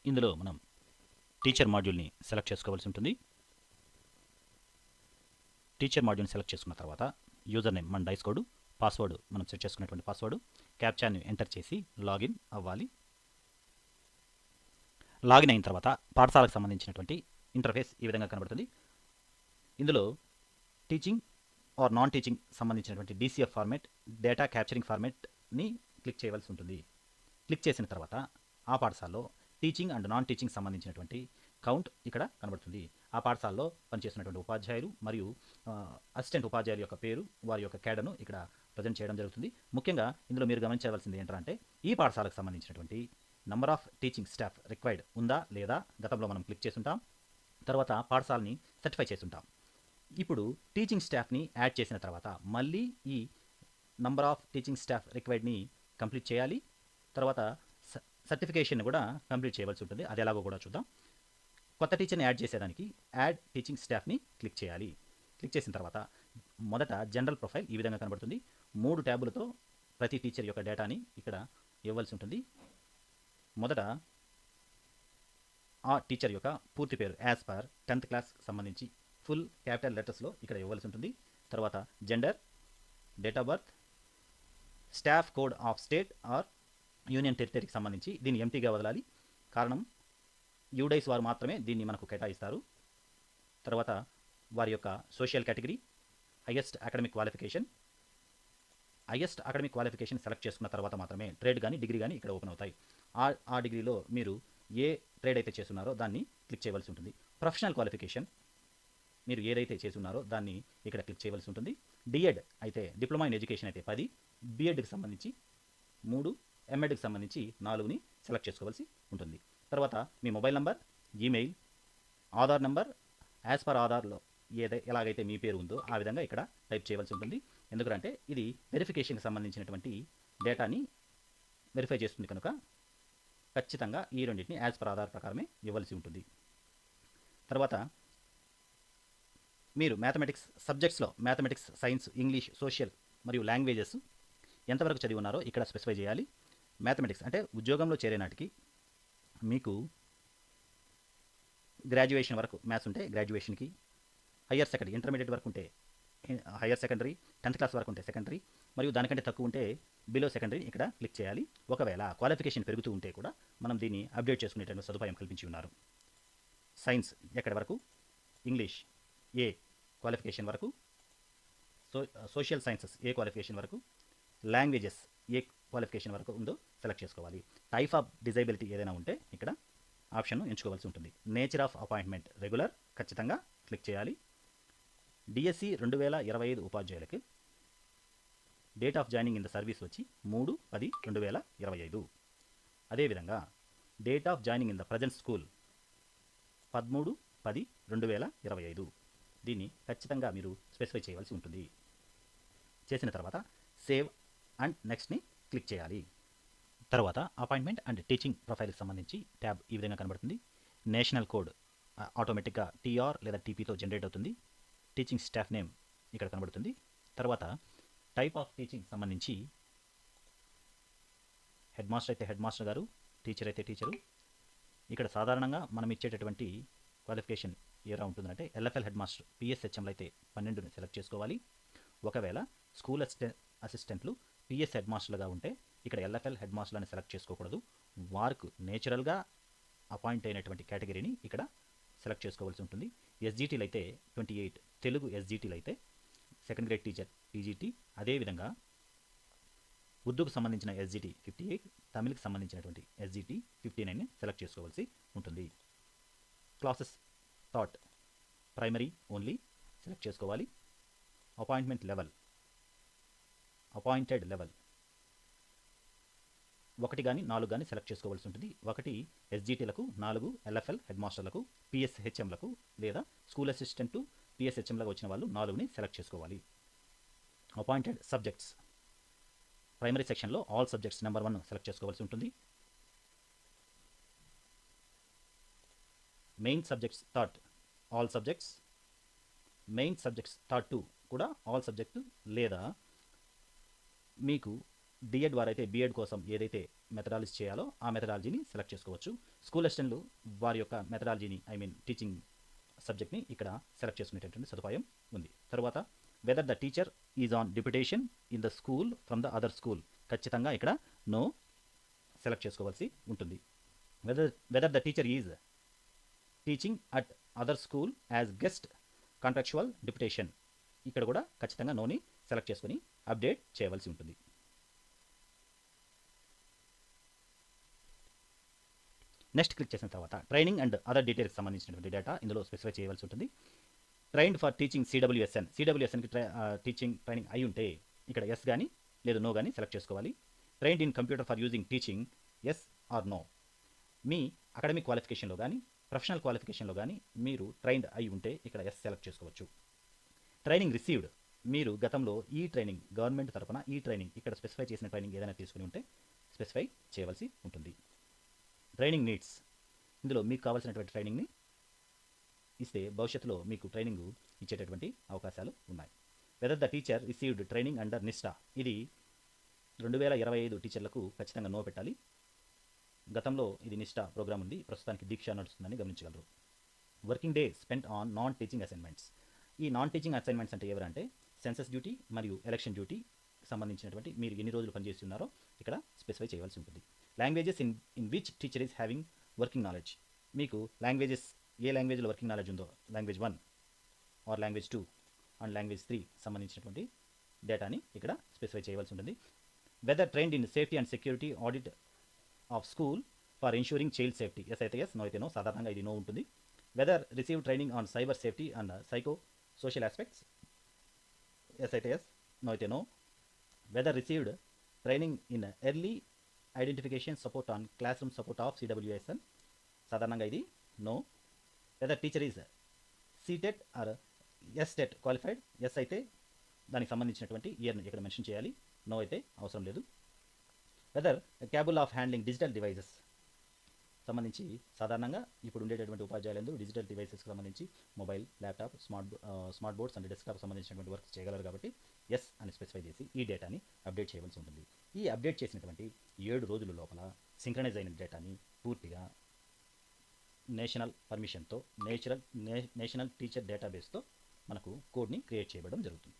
ఇందులో మనం teacher మాడ్యూల్ని select చేసుకోవాల్సి ఉంటుంది. టీచర్ మాడ్యూల్ని సెలెక్ట్ చేసుకున్న తర్వాత యూజర్ నేమ్ మన డైస్ కోడ్, పాస్వర్డ్ మనం సెట్ చేసుకున్నటువంటి పాస్వర్డ్, క్యాప్చాని ఎంటర్ చేసి లాగిన్ అవ్వాలి. లాగిన్ అయిన తర్వాత పాఠశాలకు సంబంధించినటువంటి ఇంటర్ఫేస్ ఈ విధంగా కనబడుతుంది. ఇందులో టీచింగ్ ఆర్ నాన్ టీచింగ్ సంబంధించినటువంటి డీసీఎఫ్ ఫార్మేట్, డేటా క్యాప్చరింగ్ ఫార్మేట్ని క్లిక్ చేయవలసి ఉంటుంది. క్లిక్ చేసిన తర్వాత ఆ పాఠశాలలో టీచింగ్ అండ్ నాన్ టీచింగ్ సంబంధించినటువంటి కౌంట్ ఇక్కడ కనబడుతుంది. ఆ పాఠశాలలో పనిచేస్తున్నటువంటి ఉపాధ్యాయులు మరియు అసిస్టెంట్ ఉపాధ్యాయుల యొక్క పేరు, వారి యొక్క క్యాడర్ను ఇక్కడ ప్రజెంట్ చేయడం జరుగుతుంది. ముఖ్యంగా ఇందులో మీరు గమనించవలసింది ఏంటంటే ఈ పాఠశాలకు సంబంధించినటువంటి number of teaching staff required ఉందా లేదా గతంలో మనం క్లిక్ చేసుంటాం. తర్వాత పాఠశాలని సర్టిఫై చేసుంటాం. ఇప్పుడు టీచింగ్ స్టాఫ్ని యాడ్ చేసిన తర్వాత మళ్ళీ ఈ నంబర్ ఆఫ్ టీచింగ్ స్టాఫ్ రిక్వైర్డ్ని కంప్లీట్ చేయాలి. తర్వాత సర్టిఫికేషన్ కూడా కంప్లీట్ చేయవలసి ఉంటుంది. అది ఎలాగో కూడా చూద్దాం. కొత్త టీచర్ని యాడ్ చేసేదానికి యాడ్ టీచింగ్ స్టాఫ్ని క్లిక్ చేయాలి. క్లిక్ చేసిన తర్వాత మొదట జనరల్ ప్రొఫైల్ ఈ విధంగా కనబడుతుంది. 3 ట్యాబులతో ప్రతి టీచర్ యొక్క డేటాని ఇక్కడ ఇవ్వాల్సి ఉంటుంది. మొదట ఆ టీచర్ యొక్క పూర్తి పేరు యాజ్ పర్ 10th క్లాస్ సంబంధించి ఫుల్ క్యాపిటల్ లెటర్స్లో ఇక్కడ ఇవ్వాల్సి ఉంటుంది. తర్వాత gender, date of birth, staff code of state or union టెరిటరీకి సంబంధించి దీన్ని ఎంటీగా వదలాలి. కారణం యూడైస్ వారు మాత్రమే దీన్ని మనకు కేటాయిస్తారు. తర్వాత వారి యొక్క social category, highest academic qualification. Highest academic qualification select చేసుకున్న తర్వాత మాత్రమే ట్రేడ్ కానీ డిగ్రీ కానీ ఇక్కడ ఓపెన్ అవుతాయి. ఆ డిగ్రీలో మీరు ఏ ట్రేడ్ అయితే చేస్తున్నారో దాన్ని క్లిక్ చేయవలసి ఉంటుంది. ప్రొఫెషనల్ క్వాలిఫికేషన్ మీరు ఏదైతే చేస్తున్నారో దాన్ని ఇక్కడ క్లిక్ చేయవలసి ఉంటుంది. డిఎడ్ అయితే డిప్లొమా ఇన్ ఎడ్యుకేషన్ అయితే 10, బిఎడ్కి సంబంధించి 3, ఎంఎడ్కి సంబంధించి 4ని సెలెక్ట్ చేసుకోవాల్సి ఉంటుంది. తర్వాత మీ mobile number, email, Aadhaar number as per ఆధార్లో ఎలాగైతే మీ పేరు ఉందో ఆ విధంగా ఇక్కడ టైప్ చేయవలసి ఉంటుంది. ఎందుకంటే ఇది వెరిఫికేషన్కి సంబంధించినటువంటి డేటాని వెరిఫై చేస్తుంది కనుక ఖచ్చితంగా ఈ రెండింటిని యాజ్ పర్ ఆధార్ ప్రకారమే ఇవ్వాల్సి ఉంటుంది. తర్వాత మీరు మ్యాథమెటిక్స్ సబ్జెక్ట్స్లో మ్యాథమెటిక్స్, సైన్స్, ఇంగ్లీష్, సోషల్ మరియు లాంగ్వేజెస్ ఎంతవరకు చదివి ఉన్నారో ఇక్కడ స్పెసిఫై చేయాలి. మ్యాథమెటిక్స్ అంటే ఉద్యోగంలో చేరే నాటికి మీకు గ్రాడ్యుయేషన్ వరకు మ్యాథ్స్ ఉంటే గ్రాడ్యుయేషన్కి, హయ్యర్ సెకండరీ ఇంటర్మీడియట్ వరకు ఉంటే హయ్యర్ సెకండరీ, 10th క్లాస్ వరకు ఉంటే సెకండరీ, మరియు దానికంటే తక్కువ ఉంటే బిలో సెకండరీ ఇక్కడ క్లిక్ చేయాలి. ఒకవేళ క్వాలిఫికేషన్ పెరుగుతూ ఉంటే కూడా మనం దీన్ని అప్డేట్ చేసుకునేటువంటి సదుపాయం కల్పించి ఉన్నారు. సైన్స్ ఎక్కడి వరకు, ఇంగ్లీష్ ఏ క్వాలిఫికేషన్ వరకు, సోషల్ సైన్సెస్ ఏ క్వాలిఫికేషన్ వరకు, లాంగ్వేజెస్ ఏ క్వాలిఫికేషన్ వరకు ఉందో సెలెక్ట్ చేసుకోవాలి. టైప్ ఆఫ్ డిజైబిలిటీ ఏదైనా ఉంటే ఇక్కడ ఆప్షన్ను ఎంచుకోవాల్సి ఉంటుంది. నేచర్ ఆఫ్ అపాయింట్మెంట్ రెగ్యులర్ ఖచ్చితంగా క్లిక్ చేయాలి. డిఎస్సి 2025 ఉపాధ్యాయులకి date of joining in the service వచ్చి 3/10/2025. అదేవిధంగా date of joining in the present school 13/10/2025. దీన్ని ఖచ్చితంగా మీరు స్పెసిఫై చేయవలసి ఉంటుంది. చేసిన తర్వాత సేవ్ అండ్ నెక్స్ట్ని క్లిక్ చేయాలి. తర్వాత అపాయింట్మెంట్ అండ్ టీచింగ్ ప్రొఫైల్కి సంబంధించి ట్యాబ్ ఈ విధంగా కనబడుతుంది. నేషనల్ కోడ్ ఆటోమేటిక్గా టీఆర్ లేదా టీపీతో జనరేట్ అవుతుంది. టీచింగ్ స్టాఫ్ నేమ్ ఇక్కడ కనబడుతుంది. తర్వాత టైప్ ఆఫ్ టీచింగ్ సంబంధించి హెడ్ మాస్టర్ అయితే హెడ్ మాస్టర్ గారు, టీచర్ అయితే టీచరు. ఇక్కడ సాధారణంగా మనం ఇచ్చేటటువంటి క్వాలిఫికేషన్ ఎలా ఉంటుందంటే ఎల్ఎఫ్ఎల్ హెడ్ మాస్టర్ పిఎస్హెచ్ఎంలో అయితే 12ని సెలెక్ట్ చేసుకోవాలి. ఒకవేళ స్కూల్ అసిస్టెంట్లు పిఎస్ హెడ్ మాస్టర్లుగా ఉంటే ఇక్కడ ఎల్ఎఫ్ఎల్ హెడ్ మాస్టర్లని సెలెక్ట్ చేసుకోకూడదు. వారికి నేచురల్గా అపాయింట్ అయినటువంటి కేటగిరీని ఇక్కడ సెలెక్ట్ చేసుకోవాల్సి ఉంటుంది. ఎస్జిటీలు అయితే 28, తెలుగు ఎస్జిటీలు అయితే సెకండ్ గ్రేడ్ టీచర్ టీజీటీ, అదేవిధంగా ఉర్దూకు సంబంధించిన ఎస్జిటి 58, తమిళకి సంబంధించినటువంటి ఎస్జిటి 59ని సెలెక్ట్ చేసుకోవాల్సి ఉంటుంది. Classes thought primary only select చేసుకోవాలి. అపాయింట్మెంట్ లెవెల్, అపాయింటెడ్ లెవెల్ 1 కానీ 4 కానీ సెలెక్ట్ చేసుకోవాల్సి ఉంటుంది. 1 ఎస్జిటీలకు, 4 ఎల్ఎఫ్ఎల్ హెడ్ మాస్టర్లకు, పిఎస్హెచ్ఎంలకు లేదా స్కూల్ అసిస్టెంట్ పిఎస్హెచ్ఎంలకు వచ్చిన వాళ్ళు 4ని సెలెక్ట్ చేసుకోవాలి. అపాయింటెడ్ సబ్జెక్ట్స్ ప్రైమరీ సెక్షన్లో ఆల్ సబ్జెక్ట్స్ నెంబర్ 1 సెలెక్ట్ చేసుకోవాల్సి ఉంటుంది. Main subjects thought all subjects, main subjects thought 2 కూడా ఆల్ సబ్జెక్టు, లేదా మీకు డిఎడ్ వారైతే బిఎడ్ కోసం ఏదైతే మెథడాలజీ చేయాలో ఆ మెథడాలజీని సెలెక్ట్ చేసుకోవచ్చు. స్కూల్ అసిస్టెంట్లు వారి యొక్క మెథడాలజీని టీచింగ్ సబ్జెక్ట్ని ఇక్కడ సెలెక్ట్ చేసుకునేటటువంటి సదుపాయం ఉంది. తర్వాత whether the teacher is on deputation in the school from the other school, ఖచ్చితంగా ఇక్కడ నో సెలెక్ట్ చేసుకోవాల్సి ఉంటుంది. Whether the teacher is teaching at other school as guest contractual deputation, ఇక్కడ కూడా ఖచ్చితంగా నోని సెలెక్ట్ చేసుకుని అప్డేట్ చేయవలసి ఉంటుంది. నెక్స్ట్ క్లిక్ చేసిన తర్వాత ట్రైనింగ్ అండ్ అదర్ డీటెయిల్స్ సంబంధించినటువంటి డేటా ఇందులో స్పెసిఫై చేయవలసి ఉంటుంది. ట్రైన్డ్ ఫర్ టీచింగ్ సిడబ్ల్యూఎస్ఎన్కి టీచింగ్ ట్రైనింగ్ అయి ఉంటే ఇక్కడ ఎస్ కానీ లేదు నో కానీ సెలెక్ట్ చేసుకోవాలి. Trained in computer for using teaching yes or no. మీ అకాడమిక్ క్వాలిఫికేషన్లో కానీ ప్రొఫెషనల్ క్వాలిఫికేషన్లో కానీ మీరు ట్రైన్డ్ అయి ఉంటే ఇక్కడ ఎస్ సెలెక్ట్ చేసుకోవచ్చు. ట్రైనింగ్ రిసీవ్డ్, మీరు గతంలో ఈ ట్రైనింగ్ గవర్నమెంట్ తరఫున ఈ ట్రైనింగ్ ఇక్కడ స్పెసిఫై చేసిన ట్రైనింగ్ ఏదైనా తీసుకుని ఉంటే స్పెసిఫై చేయవలసి ఉంటుంది. ట్రైనింగ్ నీడ్స్, ఇందులో మీకు కావాల్సినటువంటి ట్రైనింగ్ని ఇస్తే భవిష్యత్తులో మీకు ట్రైనింగ్ ఇచ్చేటటువంటి అవకాశాలు ఉన్నాయి. Whether the teacher received training under Nishtha, ఇది 2025 టీచర్లకు ఖచ్చితంగా నో పెట్టాలి. గతంలో ఇది నిష్టా ప్రోగ్రామ్ ఉంది, ప్రస్తుతానికి దీక్ష నడుస్తుందని గమనించగలరు. Working day spent on non teaching assignments, ఈ నాన్ టీచింగ్ అసైన్మెంట్స్ అంటే ఎవరంటే సెన్సస్ డ్యూటీ మరియు ఎలక్షన్ డ్యూటీ సంబంధించినటువంటి మీరు ఎన్ని రోజులు పనిచేసి ఉన్నారో ఇక్కడ స్పెసిఫై చేయవలసి ఉంటుంది. Languages in which teacher is having working knowledge, మీకు లాంగ్వేజెస్ ఏ లాంగ్వేజ్లో వర్కింగ్ నాలెడ్జ్ ఉందో language 1 or language 2 and language 3 సంబంధించినటువంటి డేటాని ఇక్కడ స్పెసిఫై చేయవలసి ఉంటుంది. Whether trained in safety and security audit of school for ensuring child safety, yes అయితే ఎస్, నో అయితే నో, సాధారణంగా ఇది నో ఉంటుంది. Whether receive training on cyber safety and psycho social aspects, yes అయితే ఎస్, నో అయితే no. Whether received training in early identification support on class room support of CWSN, సాధారణంగా ఇది no. Whether teacher is CTET or STET qualified, yes అయితే దానికి సంబంధించినటువంటి ఇయర్ని ఇక్కడ mention చేయాలి, no అయితే అవసరం లేదు. Whether capable of handling digital devices సంబంధించి సాధారణంగా ఇప్పుడు ఉండేటటువంటి ఉపాధ్యాయులందరూ డిజిటల్ డివైసెస్కి సంబంధించి mobile, laptop, smart boards and desktop సంబంధించినటువంటి వర్క్స్ చేయగలరు కాబట్టి ఎస్ అని స్పెసిఫై చేసి ఈ డేటాని అప్డేట్ చేయవలసి ఉంటుంది. ఈ అప్డేట్ చేసినటువంటి 7 రోజుల లోపల సింక్రనైజ్ అయిన డేటాని పూర్తిగా నేషనల్ పర్మిషన్తో నేషనల్ టీచర్ డేటాబేస్తో మనకు కోడ్ని క్రియేట్ చేయడం జరుగుతుంది.